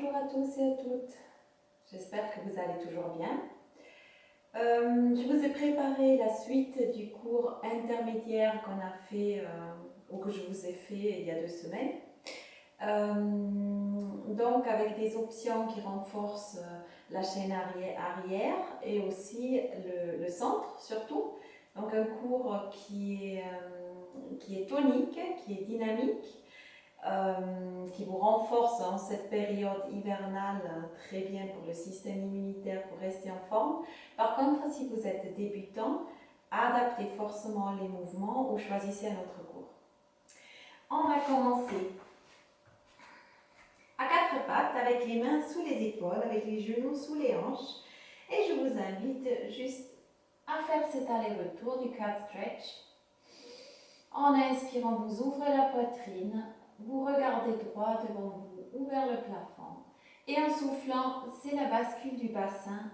Bonjour à tous et à toutes, j'espère que vous allez toujours bien. Je vous ai préparé la suite du cours intermédiaire qu'on a fait, ou que je vous ai fait il y a 2 semaines. Donc avec des options qui renforcent la chaîne arrière et aussi le centre surtout. Donc un cours qui est tonique, qui est dynamique. Qui vous renforce en cette période hivernale très bien pour le système immunitaire pour rester en forme. Par contre, si vous êtes débutant, adaptez forcément les mouvements ou choisissez un autre cours. On va commencer à 4 pattes avec les mains sous les épaules, avec les genoux sous les hanches. Et je vous invite juste à faire cet aller-retour du cat stretch. En inspirant, vous ouvrez la poitrine. Vous regardez droit devant vous ou vers le plafond. Et en soufflant, c'est la bascule du bassin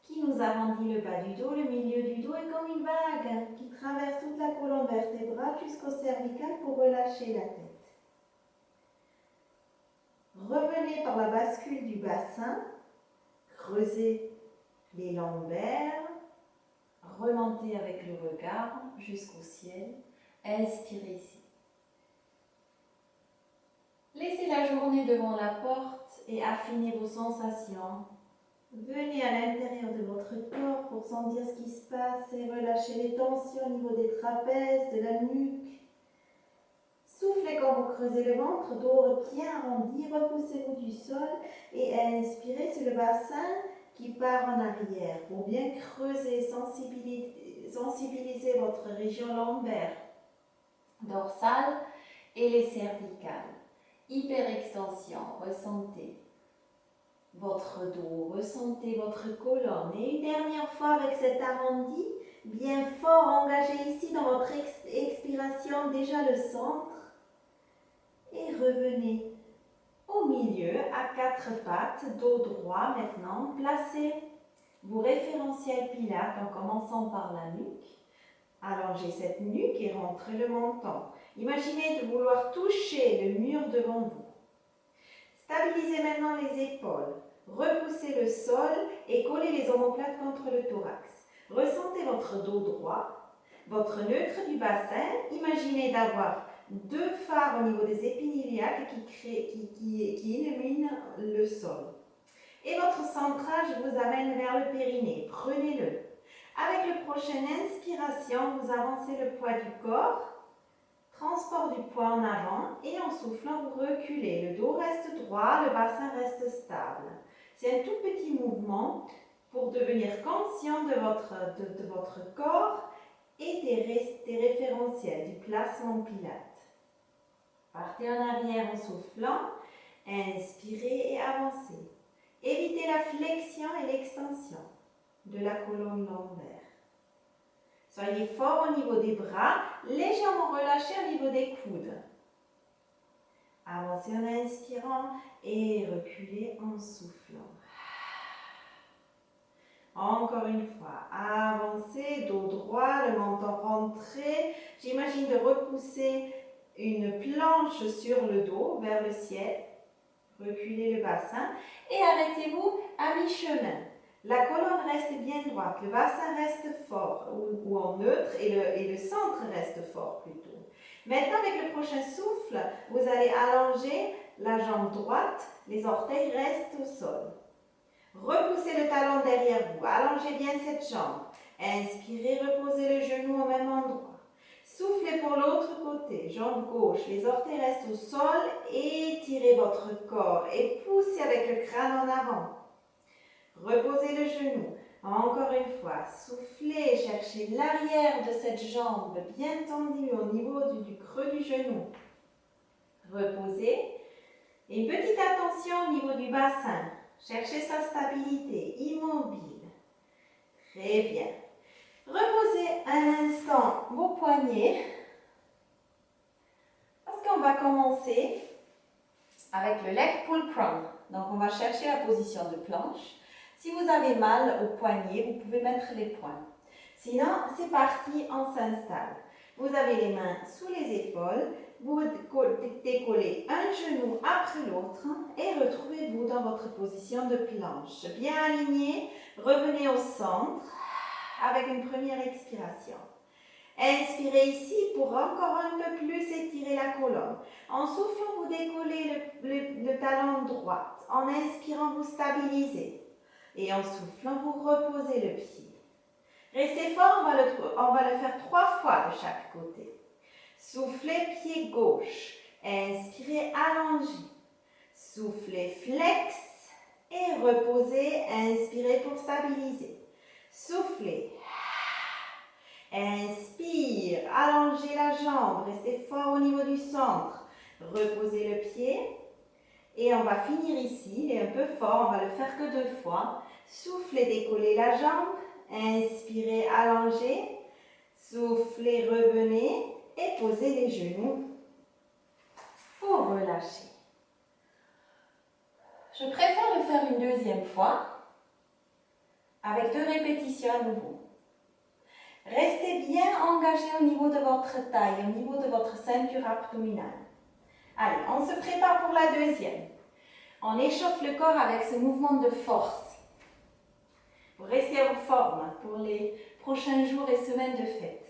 qui nous arrondit le bas du dos. Le milieu du dos est comme une vague qui traverse toute la colonne vertébrale jusqu'au cervical pour relâcher la tête. Revenez par la bascule du bassin, creusez les lombaires, remontez avec le regard jusqu'au ciel. Inspirez ici. Laissez la journée devant la porte et affinez vos sensations. Venez à l'intérieur de votre corps pour sentir ce qui se passe et relâchez les tensions au niveau des trapèzes, de la nuque. Soufflez quand vous creusez le ventre, dos bien arrondi, repoussez-vous du sol et inspirez sur le bassin qui part en arrière pour bien creuser, sensibiliser votre région lombaire, dorsale et les cervicales. Hyperextension, ressentez votre dos, ressentez votre colonne. Et une dernière fois avec cet arrondi, bien fort, engagé ici dans votre expiration, déjà le centre. Et revenez au milieu à 4 pattes, dos droit maintenant. Placez vos référentiels pilates en commençant par la nuque. Allongez cette nuque et rentrez le menton. Imaginez de vouloir toucher le mur devant vous. Stabilisez maintenant les épaules. Repoussez le sol et collez les omoplates contre le thorax. Ressentez votre dos droit, votre neutre du bassin. Imaginez d'avoir 2 phares au niveau des épines iliaques qui illuminent le sol. Et votre centrage vous amène vers le périnée. Prenez-le. Avec la prochaine inspiration, vous avancez le poids du corps. Transport du poids en avant et en soufflant, vous reculez. Le dos reste droit, le bassin reste stable. C'est un tout petit mouvement pour devenir conscient de votre corps et des référentiels, du placement pilate. Partez en arrière en soufflant, inspirez et avancez. Évitez la flexion et l'extension de la colonne lombaire. Soyez fort au niveau des bras, légèrement relâchés au niveau des coudes. Avancez en inspirant et reculez en soufflant. Encore une fois, avancez, dos droit, le menton rentré. J'imagine de repousser une planche sur le dos vers le ciel. Reculez le bassin et arrêtez-vous à mi-chemin. La colonne reste bien droite, le bassin reste fort ou en neutre et le centre reste fort plutôt. Maintenant, avec le prochain souffle, vous allez allonger la jambe droite, les orteils restent au sol. Repoussez le talon derrière vous, allongez bien cette jambe. Inspirez, reposez le genou au même endroit. Soufflez pour l'autre côté, jambe gauche, les orteils restent au sol, étirez votre corps et poussez avec le crâne en avant. Reposez le genou. Encore une fois, soufflez, cherchez l'arrière de cette jambe bien tendue au niveau du creux du genou. Reposez. Et une petite attention au niveau du bassin. Cherchez sa stabilité, immobile. Très bien. Reposez un instant vos poignets. Parce qu'on va commencer avec le leg pull prong. Donc on va chercher la position de planche. Si vous avez mal au poignet, vous pouvez mettre les poings. Sinon, c'est parti, on s'installe. Vous avez les mains sous les épaules, vous décollez un genou après l'autre et retrouvez-vous dans votre position de planche. Bien aligné, revenez au centre avec une première expiration. Inspirez ici pour encore un peu plus étirer la colonne. En soufflant, vous décollez le talon droit. En inspirant, vous stabilisez. Et en soufflant, vous reposez le pied. Restez fort, on va le faire 3 fois de chaque côté. Soufflez, pied gauche. Inspirez, allongez. Soufflez, flex. Et reposez, inspirez pour stabiliser. Soufflez. Inspire, allongez la jambe, restez fort au niveau du centre. Reposez le pied. Et on va finir ici, il est un peu fort, on va le faire que 2 fois. Soufflez, décollez la jambe. Inspirez, allongez. Soufflez, revenez. Et posez les genoux pour relâcher. Je préfère le faire une 2e fois avec 2 répétitions à nouveau. Restez bien engagé au niveau de votre taille, au niveau de votre ceinture abdominale. Allez, on se prépare pour la 2e. On échauffe le corps avec ce mouvement de force. Pour rester en forme pour les prochains jours et semaines de fête.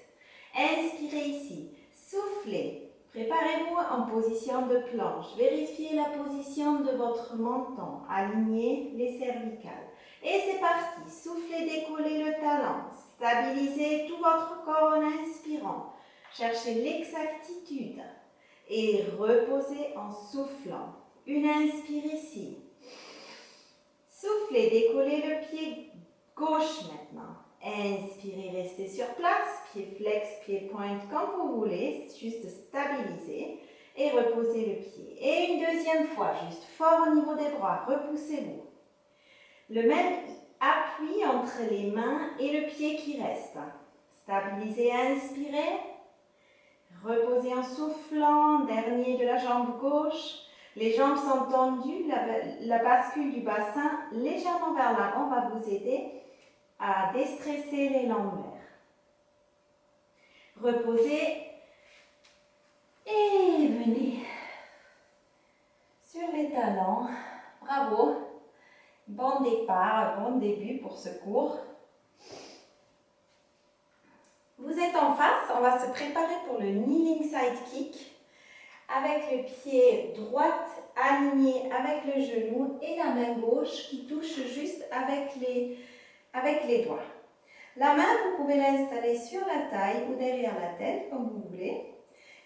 Inspirez ici, soufflez. Préparez-vous en position de planche. Vérifiez la position de votre menton. Alignez les cervicales. Et c'est parti. Soufflez, décollez le talon. Stabilisez tout votre corps en inspirant. Cherchez l'exactitude. Et reposez en soufflant. Une inspire ici. Soufflez, décollez le pied gauche maintenant. Inspirez, restez sur place, pied flex, pied pointe, comme vous voulez, juste stabiliser et reposez le pied. Et une 2e fois, juste fort au niveau des bras, repoussez-vous. Le même appui entre les mains et le pied qui reste. Stabilisez, inspirez, reposez en soufflant, dernier de la jambe gauche. Les jambes sont tendues, la bascule du bassin légèrement vers l'avant va vous aider à déstresser les lombaires. Reposez et venez sur les talons. Bravo. Bon départ, bon début pour ce cours. Vous êtes en face, on va se préparer pour le kneeling side kick avec le pied droit aligné avec le genou et la main gauche qui touche juste avec les doigts. La main, vous pouvez l'installer sur la taille ou derrière la tête, comme vous voulez.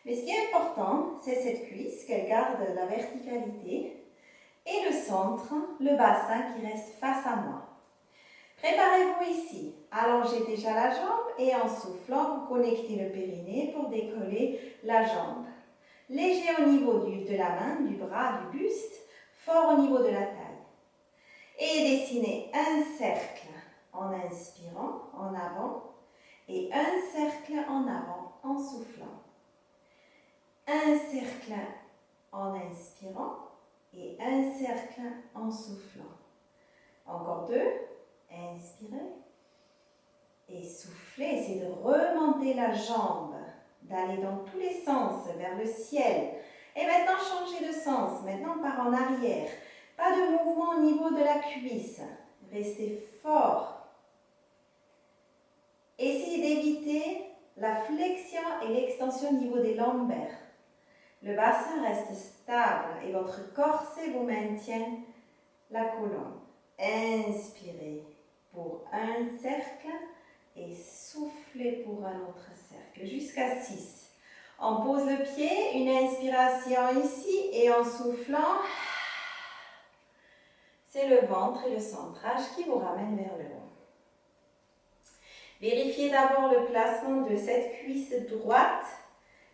Mais ce qui est important, c'est cette cuisse, qu'elle garde la verticalité. Et le centre, le bassin qui reste face à moi. Préparez-vous ici. Allongez déjà la jambe et en soufflant, vous connectez le périnée pour décoller la jambe. Léger au niveau de la main, du bras, du buste, fort au niveau de la taille. Et dessinez un cercle en inspirant, en avant, et un cercle en avant, en soufflant. Un cercle en inspirant, et un cercle en soufflant. Encore 2, inspirez, et soufflez, essayez de remonter la jambe, d'aller dans tous les sens, vers le ciel. Et maintenant, changez de sens, maintenant on part en arrière. Pas de mouvement au niveau de la cuisse, restez fort. Essayez d'éviter la flexion et l'extension au niveau des lombaires. Le bassin reste stable et votre corset vous maintient la colonne. Inspirez pour un cercle et soufflez pour un autre cercle jusqu'à 6. On pose le pied, une inspiration ici et en soufflant, c'est le ventre et le centrage qui vous ramènent vers le haut. Vérifiez d'abord le placement de cette cuisse droite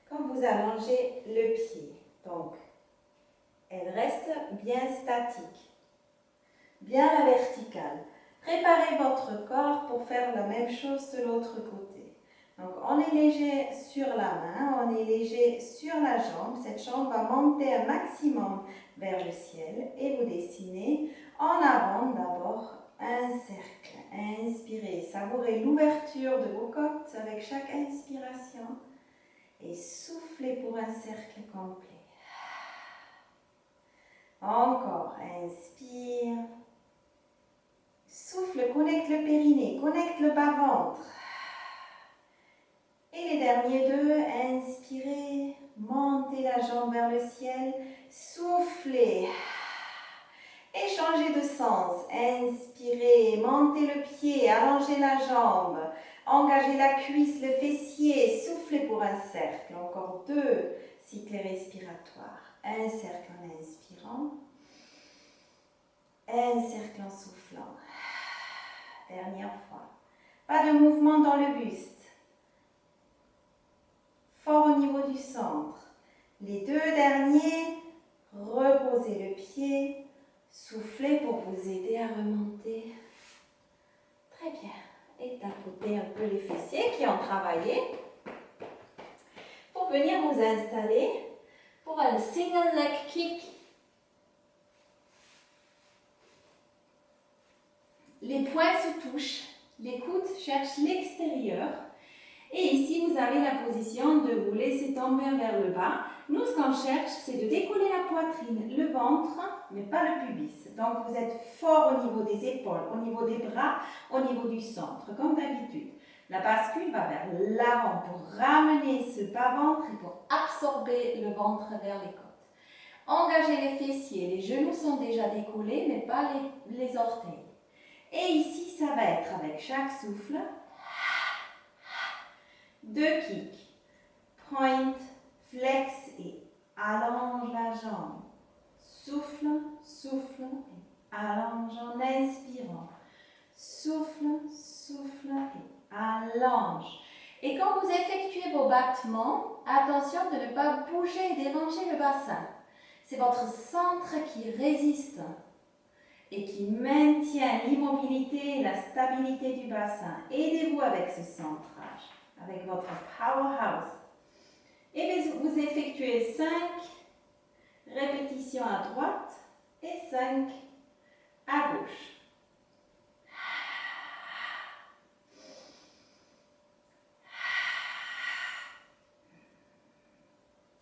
quand vous allongez le pied. Donc, elle reste bien statique, bien à la verticale. Préparez votre corps pour faire la même chose de l'autre côté. Donc, on est léger sur la main, on est léger sur la jambe. Cette jambe va monter un maximum vers le ciel et vous dessinez en avant d'abord un cercle. Inspirez, savourez l'ouverture de vos côtes avec chaque inspiration Et soufflez pour un cercle complet. Encore, inspire. Souffle, connecte le périnée, connecte le bas-ventre. Et les derniers deux, inspirez, montez la jambe vers le ciel, soufflez. Et changez de sens, inspirez, montez le pied, allongez la jambe, engagez la cuisse, le fessier, soufflez pour un cercle. Encore 2 cycles respiratoires. Un cercle en inspirant, un cercle en soufflant. Dernière fois. Pas de mouvement dans le buste. Fort au niveau du centre. Les 2 derniers, reposez le pied, soufflez pour vous aider à remonter. Très bien. Et tapotez un peu les fessiers qui ont travaillé. Pour venir vous installer pour un single leg kick. Les poings se touchent, les coudes cherchent l'extérieur. Et ici, vous avez la position de vous laisser tomber vers le bas. Nous, ce qu'on cherche, c'est de décoller la poitrine, le ventre, mais pas le pubis. Donc, vous êtes fort au niveau des épaules, au niveau des bras, au niveau du centre, comme d'habitude. La bascule va vers l'avant pour ramener ce bas-ventre et pour absorber le ventre vers les côtes. Engagez les fessiers, les genoux sont déjà décollés, mais pas les orteils. Et ici, ça va être avec chaque souffle, 2 kicks, point, flex et allonge la jambe. Souffle, souffle et allonge en inspirant. Souffle, souffle et allonge. Et quand vous effectuez vos battements, attention de ne pas bouger et déranger le bassin. C'est votre centre qui résiste et qui maintient l'immobilité et la stabilité du bassin. Aidez-vous avec ce centrage, avec votre powerhouse. Et vous effectuez 5 répétitions à droite et 5 à gauche.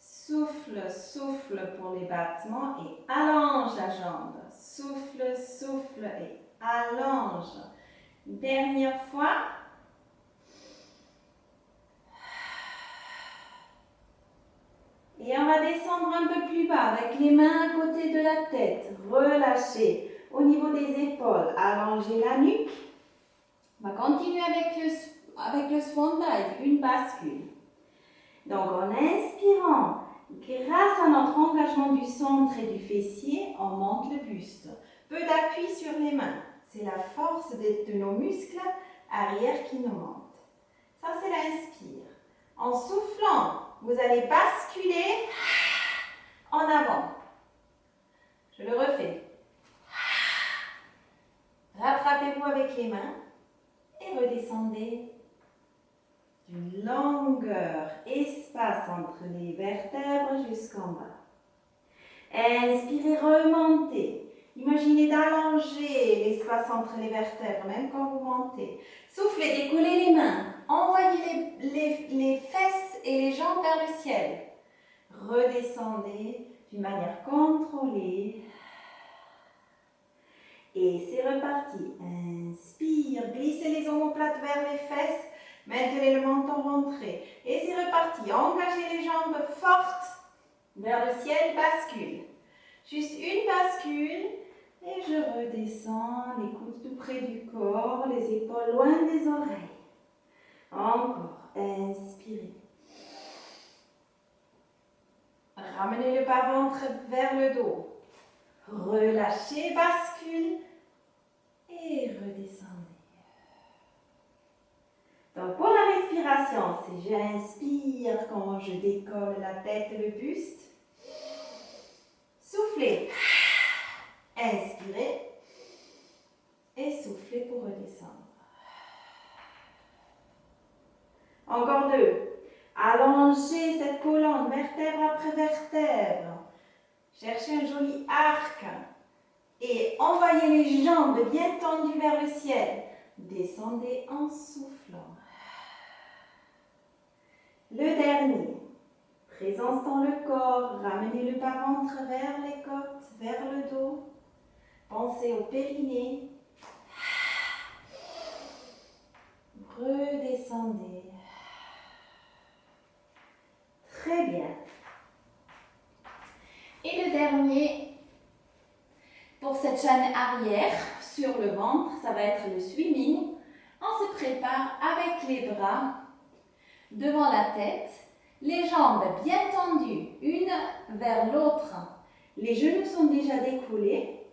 Souffle, souffle pour les battements et allonge la jambe. Souffle, souffle et allonge. Dernière fois. Et on va descendre un peu plus bas avec les mains à côté de la tête. Relâchez au niveau des épaules. Allongez la nuque. On va continuer avec le swan dive, une bascule. Donc en inspirant, grâce à notre engagement du centre et du fessier, on monte le buste. Peu d'appui sur les mains. C'est la force de nos muscles arrière qui nous monte. Ça, c'est l'inspire. En soufflant, vous allez basculer en avant. Je le refais. Rattrapez-vous avec les mains et redescendez d'une longueur, espace entre les vertèbres jusqu'en bas. Inspirez, remontez. Imaginez d'allonger l'espace entre les vertèbres, même quand vous montez. Soufflez, décollez les mains. Envoyez les fesses et les jambes vers le ciel. Redescendez d'une manière contrôlée. Et c'est reparti. Inspire, glissez les omoplates vers les fesses. Maintenez le menton rentré. Et c'est reparti. Engagez les jambes fortes vers le ciel. Bascule. Juste une bascule. Et je redescends. Les coudes tout près du corps. Les épaules loin des oreilles. Encore. Inspirez. Ramenez le bas-ventre vers le dos. Relâchez. Bascule. Et redescendez. Donc pour la respiration, c'est j'inspire quand je décolle la tête et le buste. Soufflez. Inspirez. Et soufflez pour redescendre. Encore 2. Allongez cette colonne, vertèbre après vertèbre. Cherchez un joli arc. Et envoyez les jambes bien tendues vers le ciel. Descendez en soufflant. Le dernier. Présence dans le corps, ramenez le bas-ventre vers les côtes, vers le dos. Pensez au périnée. Redescendez. Très bien. Et le dernier, pour cette chaîne arrière, sur le ventre, ça va être le swimming. On se prépare avec les bras devant la tête, les jambes bien tendues, une vers l'autre. Les genoux sont déjà décollés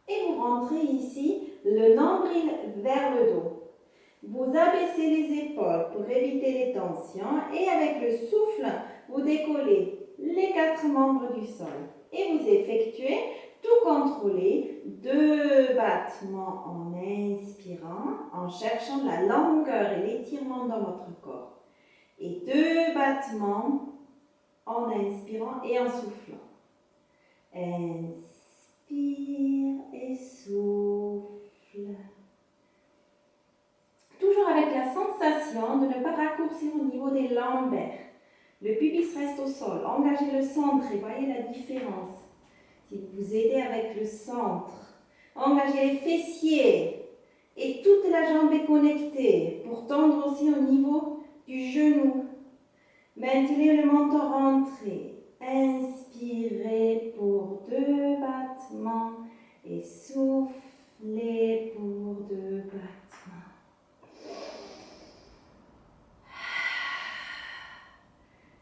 et vous rentrez ici, le nombril vers le dos. Vous abaissez les épaules pour éviter les tensions et avec le souffle, vous décollez les 4 membres du sol. Et vous effectuez, tout contrôlé, 2 battements en inspirant, en cherchant la longueur et l'étirement dans votre corps. Et 2 battements en inspirant et en soufflant. Inspire et souffle. Toujours avec la sensation de ne pas raccourcir au niveau des lombaires. Le pubis reste au sol. Engagez le centre et voyez la différence. Si vous vous aidez avec le centre, engagez les fessiers et toute la jambe est connectée pour tendre aussi au niveau du genou. Maintenez le menton rentré. Inspirez pour 2 battements et soufflez pour 2 battements.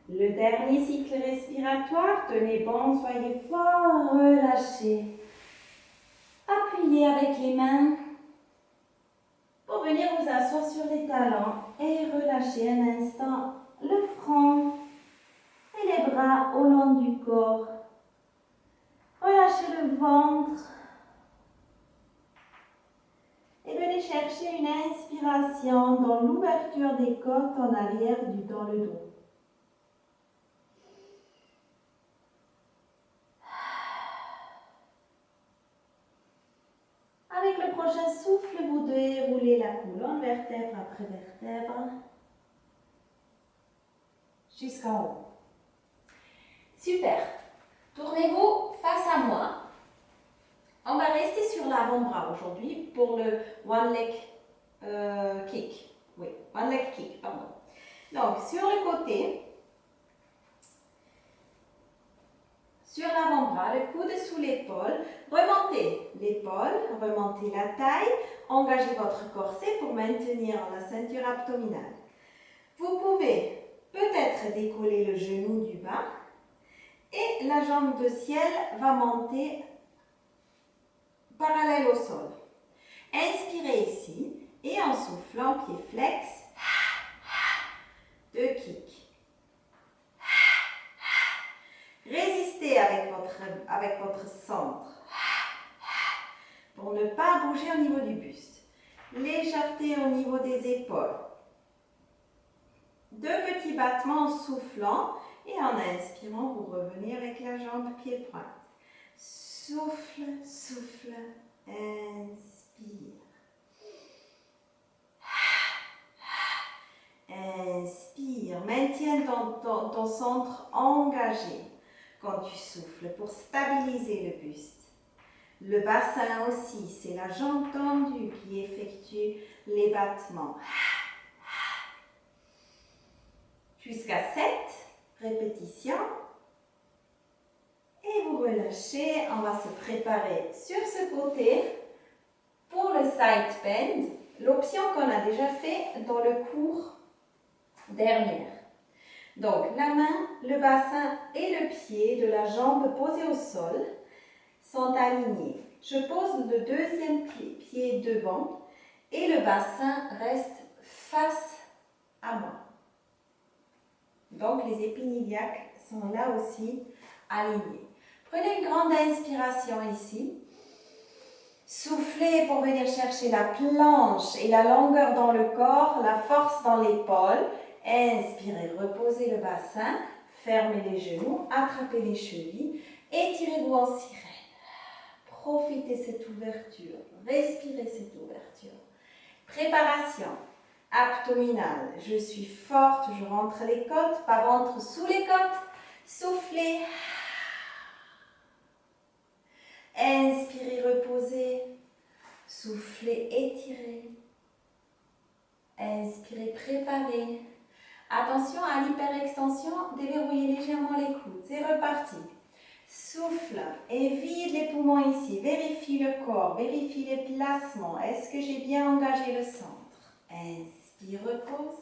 Le dernier cycle respiratoire, tenez bon, soyez fort, relâchez. Appuyez avec les mains pour venir vous asseoir sur les talons et relâchez un instant le front et les bras au long du corps. Relâchez le ventre et venez chercher une inspiration dans l'ouverture des côtes en arrière dans le dos. Avec le prochain souffle, vous déroulez la colonne vertèbre après vertèbre jusqu'en haut. Super. Tournez-vous face à moi. On va rester sur l'avant-bras aujourd'hui pour le one leg kick. Oui, one leg kick, pardon. Donc, sur le côté, sur l'avant-bras, le coude sous l'épaule, remontez l'épaule, remontez la taille, engagez votre corset pour maintenir la ceinture abdominale. Vous pouvez peut-être décoller le genou du bas et la jambe de ciel va monter parallèle au sol. Inspirez ici et en soufflant, pied flex, 2 kicks. Résistez avec votre centre pour ne pas bouger au niveau du buste. Légèreté au niveau des épaules. 2 petits battements en soufflant et en inspirant, vous revenez avec la jambe pied-pointe. Souffle, souffle, inspire. Inspire, maintiens ton centre engagé quand tu souffles pour stabiliser le buste. Le bassin aussi, c'est la jambe tendue qui effectue les battements. Jusqu'à 7 répétitions. Et vous relâchez, on va se préparer sur ce côté pour le side bend, l'option qu'on a déjà fait dans le cours dernier. Donc la main, le bassin et le pied de la jambe posés au sol sont alignés. Je pose le deuxième pied devant et le bassin reste face à moi. Donc les épines iliaques sont là aussi alignés. Prenez une grande inspiration ici. Soufflez pour venir chercher la planche et la longueur dans le corps, la force dans l'épaule. Inspirez, reposez le bassin, fermez les genoux, attrapez les chevilles, étirez-vous en sirène. Profitez de cette ouverture, respirez cette ouverture. Préparation abdominale. Je suis forte, je rentre les côtes, pas ventre sous les côtes. Soufflez. Inspirez, reposez. Soufflez, étirez. Inspirez, préparez. Attention à l'hyperextension, déverrouillez légèrement les coudes. C'est reparti. Souffle et vide les poumons ici. Vérifie le corps, vérifie les placements. Est-ce que j'ai bien engagé le centre? Inspire, repose.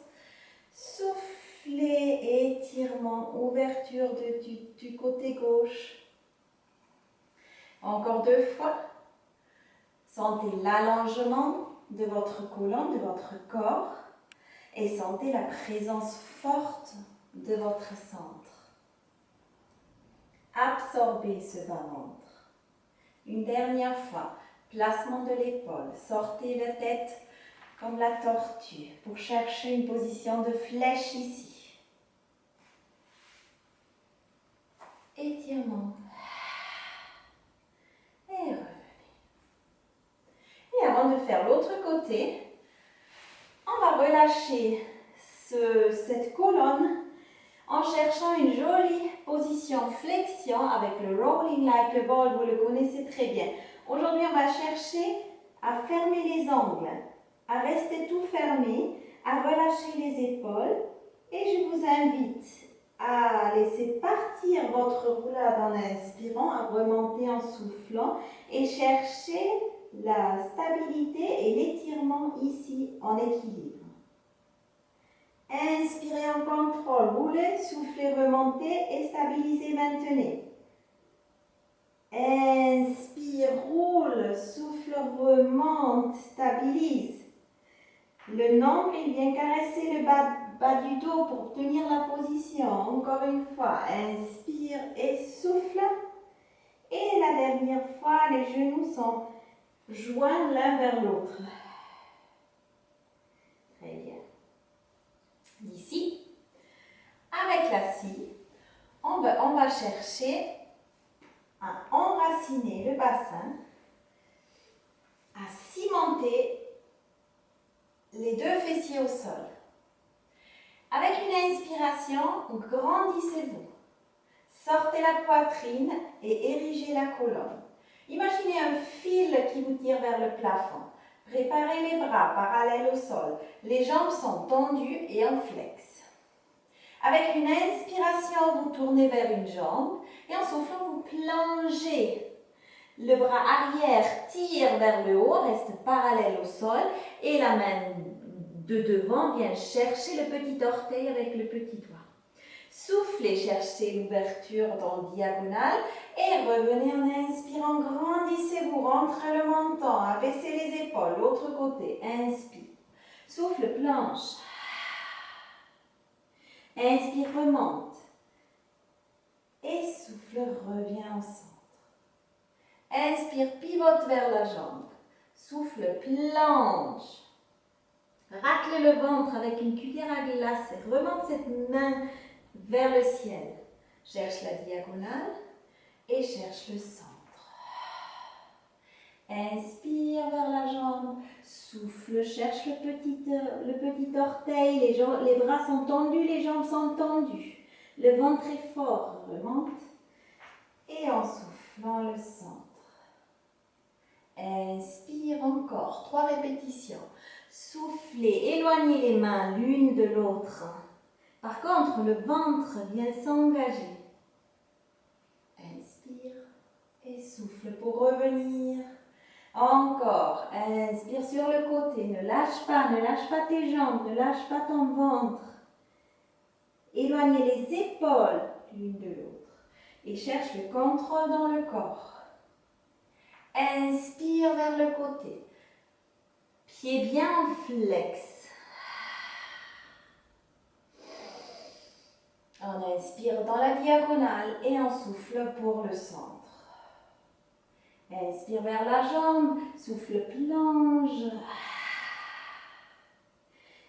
Soufflez, étirement, ouverture du côté gauche. Encore 2 fois. Sentez l'allongement de votre colonne, de votre corps. Et sentez la présence forte de votre centre. Absorbez ce bas-ventre. Une dernière fois, placement de l'épaule. Sortez la tête comme la tortue pour chercher une position de flèche ici. Étirement. Et revenez. Et avant de faire l'autre côté, on va relâcher cette colonne en cherchant une jolie position flexion avec le rolling like le ball, vous le connaissez très bien. Aujourd'hui, on va chercher à fermer les ongles, à rester tout fermé, à relâcher les épaules et je vous invite à laisser partir votre roulade en inspirant, à remonter en soufflant et chercher la stabilité et l'étirement ici en équilibre. Inspirez en contrôle, roulez, soufflez, remontez et stabilisez, maintenez. Inspire, roule, souffle, remonte, stabilise. Le nombril, il vient caresser le bas du dos pour obtenir la position. Encore une fois, inspire et souffle. Et la dernière fois, les genoux sont joints l'un vers l'autre. Très bien. D'ici, avec la scie, on va chercher à enraciner le bassin, à cimenter les 2 fessiers au sol. Avec une inspiration, grandissez-vous. Sortez la poitrine et érigez la colonne. Imaginez un fil qui vous tire vers le plafond. Préparez les bras parallèles au sol. Les jambes sont tendues et en flex. Avec une inspiration, vous tournez vers une jambe et en soufflant, vous plongez. Le bras arrière tire vers le haut, reste parallèle au sol et la main de devant vient chercher le petit orteil avec le petit doigt. Soufflez, cherchez l'ouverture dans le diagonale et revenez en inspirant, grandissez-vous, rentrez le menton, abaissez les épaules, l'autre côté, inspire. Souffle, planche. Inspire, remonte. Et souffle, reviens au centre. Inspire, pivote vers la jambe. Souffle, planche. Racle le ventre avec une cuillère à glace et remonte cette main vers le ciel. Cherche la diagonale et cherche le centre. Inspire vers la jambe. Souffle, cherche le petit orteil. Les bras sont tendus, les jambes sont tendues. Le ventre est fort. Remonte. Et en soufflant le centre. Inspire encore. 3 répétitions. Soufflez, éloignez les mains l'une de l'autre. Par contre, le ventre vient s'engager. Inspire et souffle pour revenir. Encore. Inspire sur le côté. Ne lâche pas tes jambes, ne lâche pas ton ventre. Éloignez les épaules l'une de l'autre. Et cherche le contrôle dans le corps. Inspire vers le côté. Pied bien en flex. On inspire dans la diagonale et on souffle pour le centre. Inspire vers la jambe, souffle, plonge.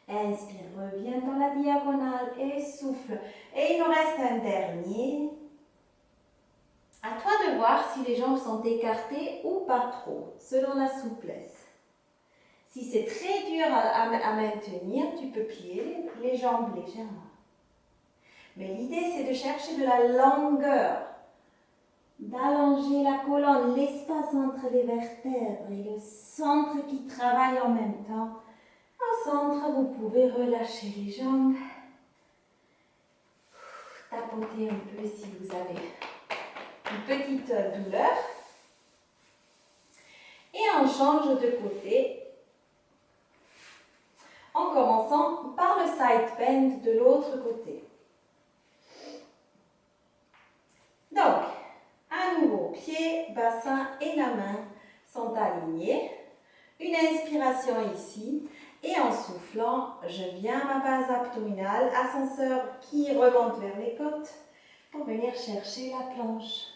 Inspire, reviens dans la diagonale et souffle. Et il nous reste un dernier. À toi de voir si les jambes sont écartées ou pas trop, selon la souplesse. Si c'est très dur à maintenir, tu peux plier les jambes légèrement. Mais l'idée, c'est de chercher de la longueur, d'allonger la colonne, l'espace entre les vertèbres et le centre qui travaille en même temps. Au centre, vous pouvez relâcher les jambes, tapoter un peu si vous avez une petite douleur. Et on change de côté en commençant par le side bend de l'autre côté. Donc, à nouveau, pieds, bassin et la main sont alignés. Une inspiration ici et en soufflant, je viens à ma base abdominale, ascenseur qui remonte vers les côtes pour venir chercher la planche.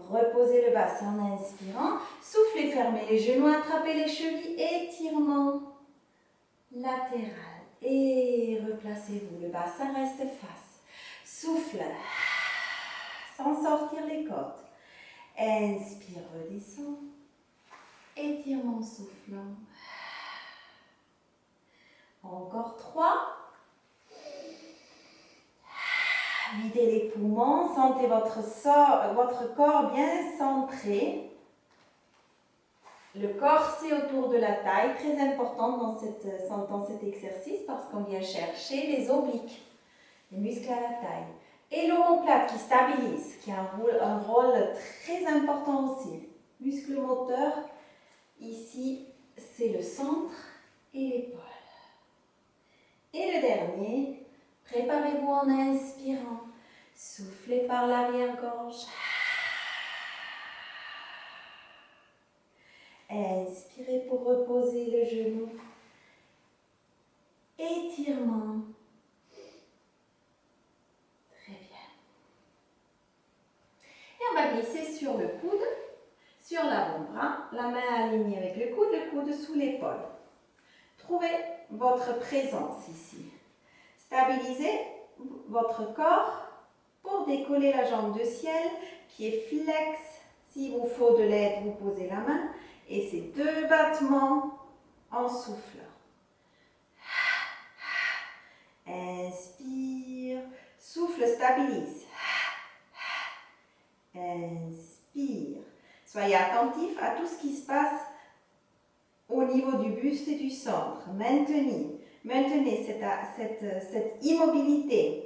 Reposez le bassin en inspirant, soufflez, fermez les genoux, attrapez les chevilles, étirement latéral et replacez-vous, le bassin reste face. Souffle, sans sortir les côtes. Inspire, redescend. Étirement, soufflant. Encore 3. Videz les poumons, sentez votre corps bien centré. Le corset autour de la taille, très important dans cet exercice parce qu'on vient chercher les obliques, les muscles à la taille. Et l'omoplate qui stabilise, qui a un rôle très important aussi. Muscle moteur, ici, c'est le centre et l'épaule. Et le dernier, préparez-vous en inspirant. Soufflez par l'arrière-gorge. Inspirez pour reposer le genou. Étirement. Très bien. Et on va glisser sur le coude, sur l'avant-bras, la main alignée avec le coude sous l'épaule. Trouvez votre présence ici. Stabilisez votre corps pour décoller la jambe de ciel qui est flex. S'il vous faut de l'aide, vous posez la main. Et c'est 2 battements en soufflant. Inspire. Souffle, stabilise. Inspire. Soyez attentif à tout ce qui se passe au niveau du buste et du centre. Maintenez cette immobilité.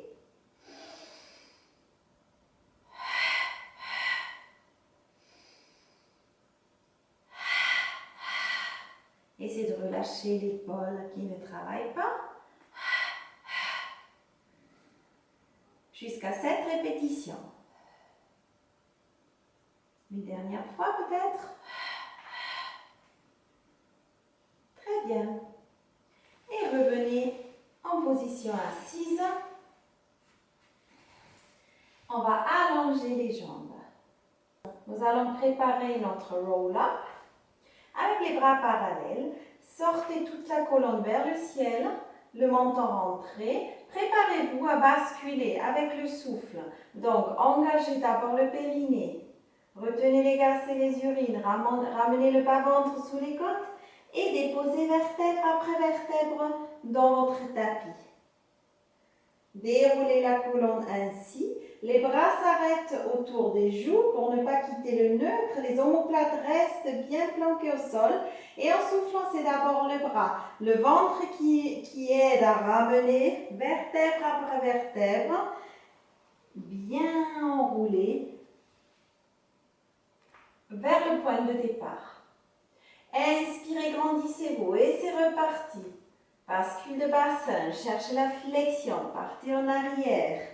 Essayez de relâcher l'épaule qui ne travaille pas. Jusqu'à 7 répétitions. Une dernière fois peut-être. Très bien. Et revenez en position assise. On va allonger les jambes. Nous allons préparer notre roll-up. Avec les bras parallèles, sortez toute la colonne vers le ciel, le menton rentré. Préparez-vous à basculer avec le souffle. Donc, engagez d'abord le périnée. Retenez les gaz et les urines. Ramenez le bas-ventre sous les côtes et déposez vertèbre après vertèbre dans votre tapis. Déroulez la colonne ainsi. Les bras s'arrêtent autour des joues pour ne pas quitter le neutre. Les omoplates restent bien planquées au sol. Et en soufflant, c'est d'abord le bras. Le ventre qui aide à ramener vertèbre après vertèbre. Bien enroulé vers le point de départ. Inspirez, grandissez-vous et c'est reparti. Bascule de bassin, cherchez la flexion, partez en arrière.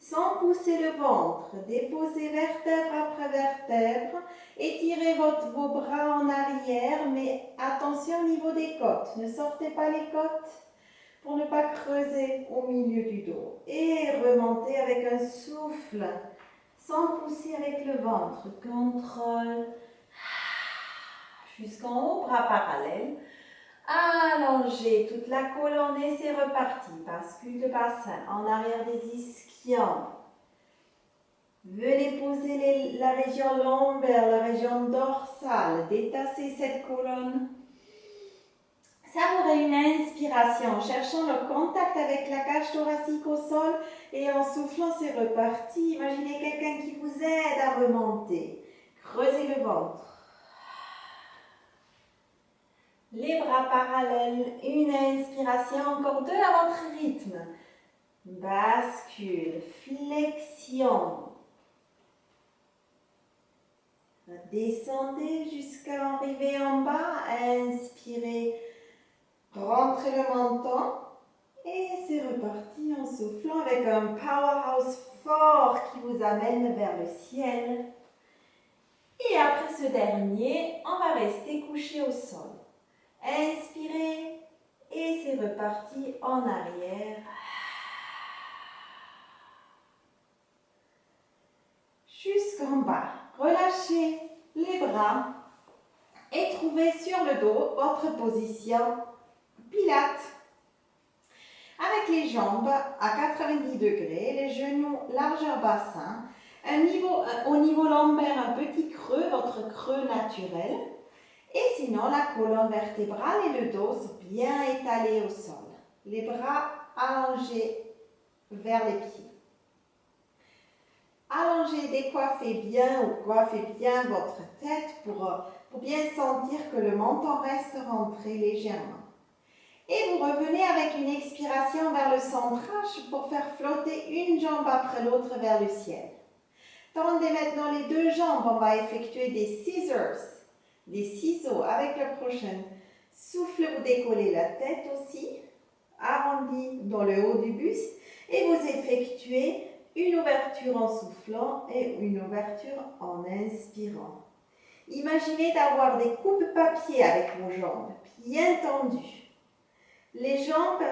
Sans pousser le ventre, déposez vertèbre après vertèbre, étirez vos bras en arrière, mais attention au niveau des côtes. Ne sortez pas les côtes pour ne pas creuser au milieu du dos. Et remontez avec un souffle, sans pousser avec le ventre. Contrôle. Jusqu'en haut, bras parallèles. Allongez toute la colonne et c'est reparti. Bascule de bassin en arrière des ischions. Venez poser la région lombaire, la région dorsale. Détassez cette colonne. Savourez une inspiration en cherchant le contact avec la cage thoracique au sol et en soufflant, c'est reparti. Imaginez quelqu'un qui vous aide à remonter. Creusez le ventre. Les bras parallèles, une inspiration, encore deux à votre rythme. Bascule, flexion. Descendez jusqu'à arriver en bas. Inspirez, rentrez le menton. Et c'est reparti en soufflant avec un powerhouse fort qui vous amène vers le ciel. Et après ce dernier, on va rester couché au sol. Inspirez et c'est reparti en arrière. Jusqu'en bas. Relâchez les bras et trouvez sur le dos votre position Pilates. Avec les jambes à 90 degrés, les genoux largeur bassin, au niveau lombaire un petit creux, votre creux naturel. Et sinon, la colonne vertébrale et le dos sont bien étalés au sol. Les bras allongés vers les pieds. Allongez, décoiffez bien ou coiffez bien votre tête pour bien sentir que le menton reste rentré légèrement. Et vous revenez avec une expiration vers le centrage pour faire flotter une jambe après l'autre vers le ciel. Tendez maintenant les deux jambes, on va effectuer des scissors, des ciseaux avec le prochain. Souffle, vous décollez la tête aussi, arrondi dans le haut du buste et vous effectuez une ouverture en soufflant et une ouverture en inspirant. Imaginez d'avoir des coupes-papier avec vos jambes, bien tendues. Les jambes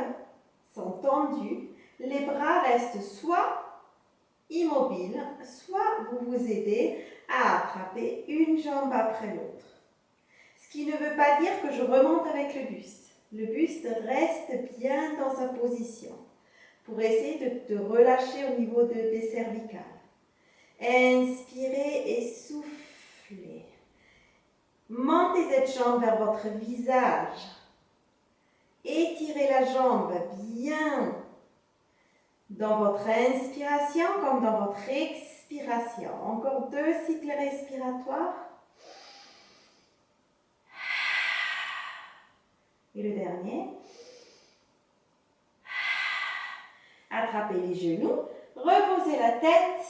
sont tendues, les bras restent soit immobiles, soit vous vous aidez à attraper une jambe après l'autre. Ce qui ne veut pas dire que je remonte avec le buste. Le buste reste bien dans sa position pour essayer de relâcher au niveau des cervicales. Inspirez et soufflez. Montez cette jambe vers votre visage. Étirez la jambe bien dans votre inspiration comme dans votre expiration. Encore 2 cycles respiratoires. Et le dernier. Attrapez les genoux, reposez la tête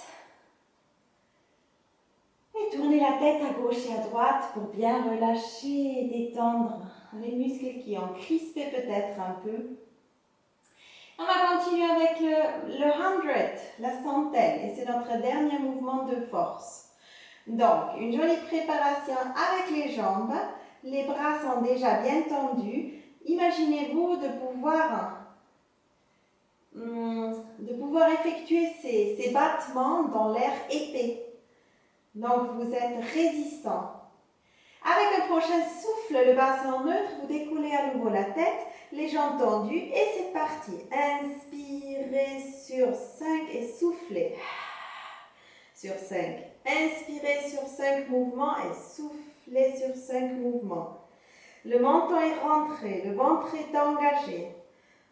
et tournez la tête à gauche et à droite pour bien relâcher et détendre les muscles qui ont crispé peut-être un peu. On va continuer avec le 100, la centaine, et c'est notre dernier mouvement de force. Donc, une jolie préparation avec les jambes, les bras sont déjà bien tendus. Imaginez-vous de pouvoir effectuer ces battements dans l'air épais. Donc, vous êtes résistant. Avec un prochain souffle, le bassin neutre, vous décollez à nouveau la tête, les jambes tendues et c'est parti. Inspirez sur 5 et soufflez. Sur 5. Inspirez sur 5 mouvements et soufflez sur 5 mouvements. Le menton est rentré, le ventre est engagé.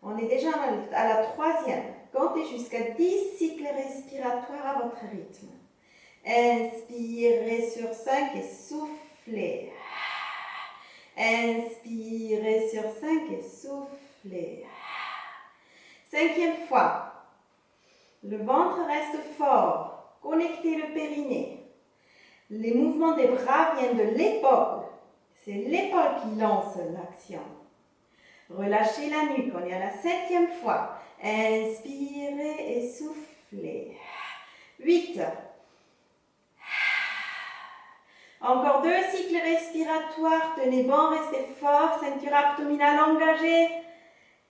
On est déjà à la 3e. Comptez jusqu'à 10 cycles respiratoires à votre rythme. Inspirez sur 5 et soufflez. Inspirez sur 5 et soufflez. 5e fois. Le ventre reste fort. Connectez le périnée. Les mouvements des bras viennent de l'épaule. C'est l'épaule qui lance l'action. Relâchez la nuque. On est à la 7e fois. Inspirez et soufflez. 8. Encore 2 cycles respiratoires. Tenez bon, restez fort. Ceinture abdominale engagée.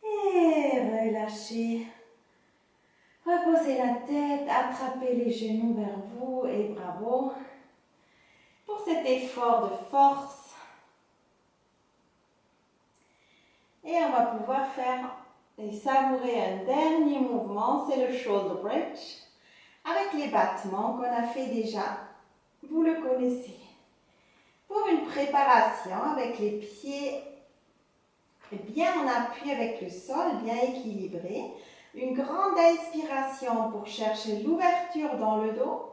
Et relâchez. Reposez la tête. Attrapez les genoux vers vous. Et bravo pour cet effort de force. Et on va pouvoir faire et savourer un dernier mouvement. C'est le shoulder bridge. Avec les battements qu'on a fait déjà. Vous le connaissez. Pour une préparation avec les pieds Bien en appui avec le sol, bien équilibré. Une grande inspiration pour chercher l'ouverture dans le dos.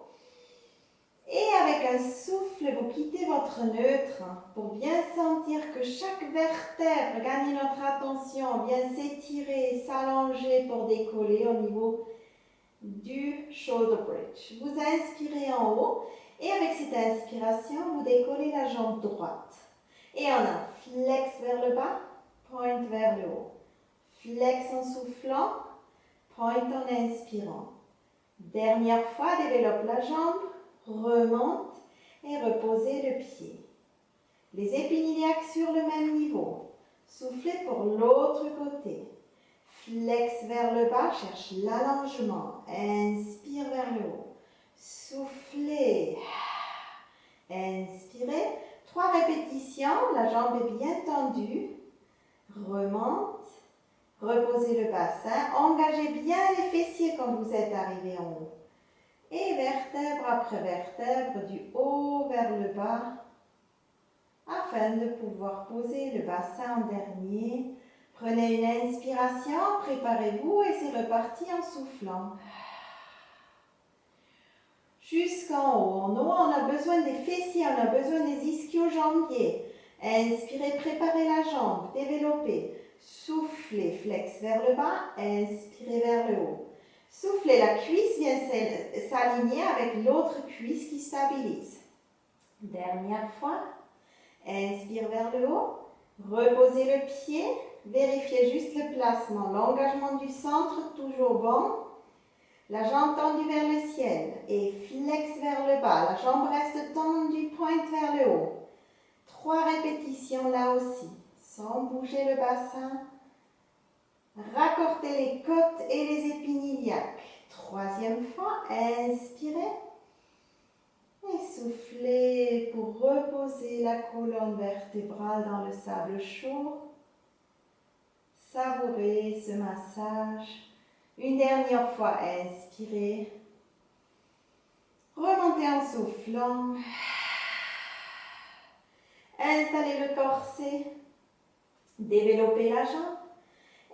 Et avec un souffle, vous quittez votre neutre pour bien sentir que chaque vertèbre gagne notre attention, vient s'étirer, s'allonger pour décoller au niveau du shoulder bridge. Vous inspirez en haut et avec cette inspiration, vous décollez la jambe droite. Et on a flex vers le bas, point vers le haut. Flex en soufflant, point en inspirant. Dernière fois, développe la jambe, remonte et reposez le pied. Les épines iliaques sur le même niveau. Soufflez pour l'autre côté. Flex vers le bas, cherche l'allongement. Inspire vers le haut. Soufflez. Inspirez. 3 répétitions, la jambe est bien tendue. Remonte. Reposez le bassin. Engagez bien les fessiers quand vous êtes arrivé en haut. Et vertèbre après vertèbre, du haut vers le bas, afin de pouvoir poser le bassin en dernier. Prenez une inspiration, préparez-vous et c'est reparti en soufflant. Jusqu'en haut. En haut, on a besoin des fessiers, on a besoin des ischio-jambiers. Inspirez, préparez la jambe, développez. Soufflez, flex vers le bas, inspirez vers le haut. Soufflez, la cuisse vient s'aligner avec l'autre cuisse qui stabilise. Dernière fois. Inspire vers le haut. Reposez le pied. Vérifiez juste le placement. L'engagement du centre, toujours bon. La jambe tendue vers le ciel. Et flex vers le bas. La jambe reste tendue, pointe vers le haut. 3 répétitions là aussi. Sans bouger le bassin. Raccordez les côtes et les épines iliaques. 3e fois, inspirez. Et soufflez pour reposer la colonne vertébrale dans le sable chaud. Savourez ce massage. Une dernière fois, inspirez. Remontez en soufflant. Installez le corset. Développez la jambe.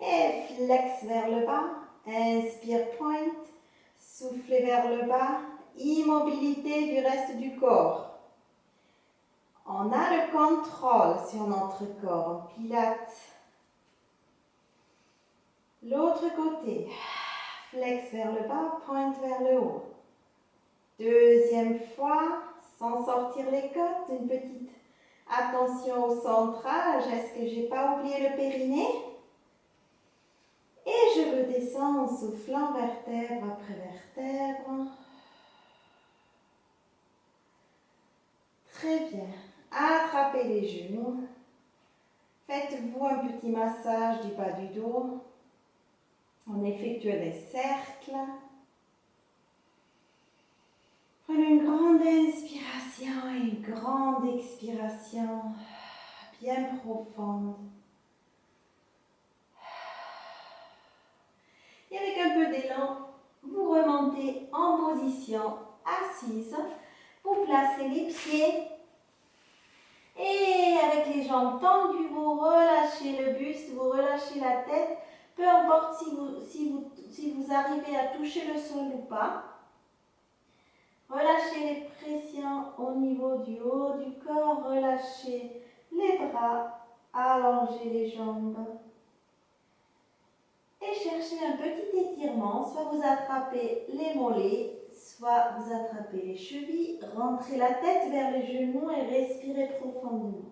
Et flex vers le bas. Inspire, point. Soufflez vers le bas. Immobilité du reste du corps. On a le contrôle sur notre corps en pilates. L'autre côté. Flex vers le bas, point vers le haut. 2e fois, sans sortir les côtes, une petite attention au centrage. Est-ce que j'ai pas oublié le périnée? Et je redescends en soufflant vertèbre après vertèbre. Très bien. Attrapez les genoux. Faites-vous un petit massage du bas du dos. On effectue des cercles. Prenez une grande inspiration et une grande expiration bien profonde. Et avec un peu d'élan, vous remontez en position assise. Vous placez les pieds. Et avec les jambes tendues, vous relâchez le buste, vous relâchez la tête. Peu importe si vous arrivez à toucher le sol ou pas. Relâchez les pressions au niveau du haut du corps. Relâchez les bras. Allongez les jambes. Et cherchez un petit étirement. Soit vous attrapez les mollets, soit vous attrapez les chevilles. Rentrez la tête vers les genoux et respirez profondément.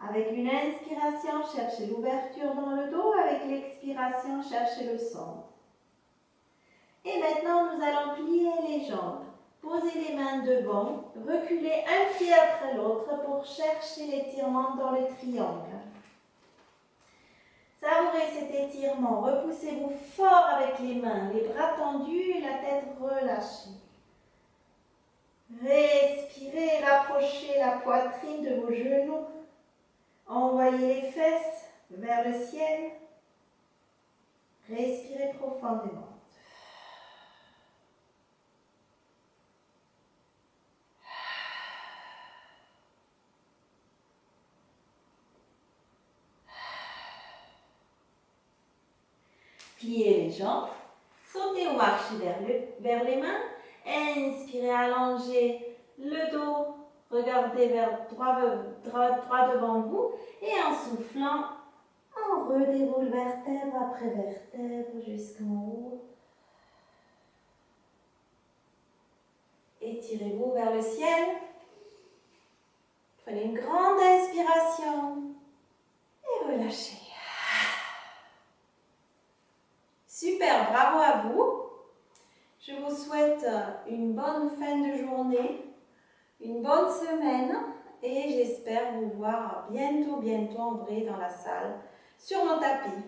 Avec une inspiration, cherchez l'ouverture dans le dos. Avec l'expiration, cherchez le centre. Et maintenant, nous allons plier les jambes. Posez les mains devant. Reculez un pied après l'autre pour chercher l'étirement dans le triangle. Savourez cet étirement. Repoussez-vous fort avec les mains, les bras tendus et la tête relâchée. Respirez, rapprochez la poitrine de vos genoux. Envoyez les fesses vers le ciel. Respirez profondément. Pliez les jambes, sautez ou marchez vers les mains. Inspirez, allongez le dos, regardez vers droit devant vous et en soufflant, on redéroule vertèbre après vertèbre jusqu'en haut. Étirez-vous vers le ciel. Prenez une grande inspiration et relâchez. Super, bravo à vous. Je vous souhaite une bonne fin de journée, une bonne semaine et j'espère vous voir bientôt en vrai dans la salle sur mon tapis.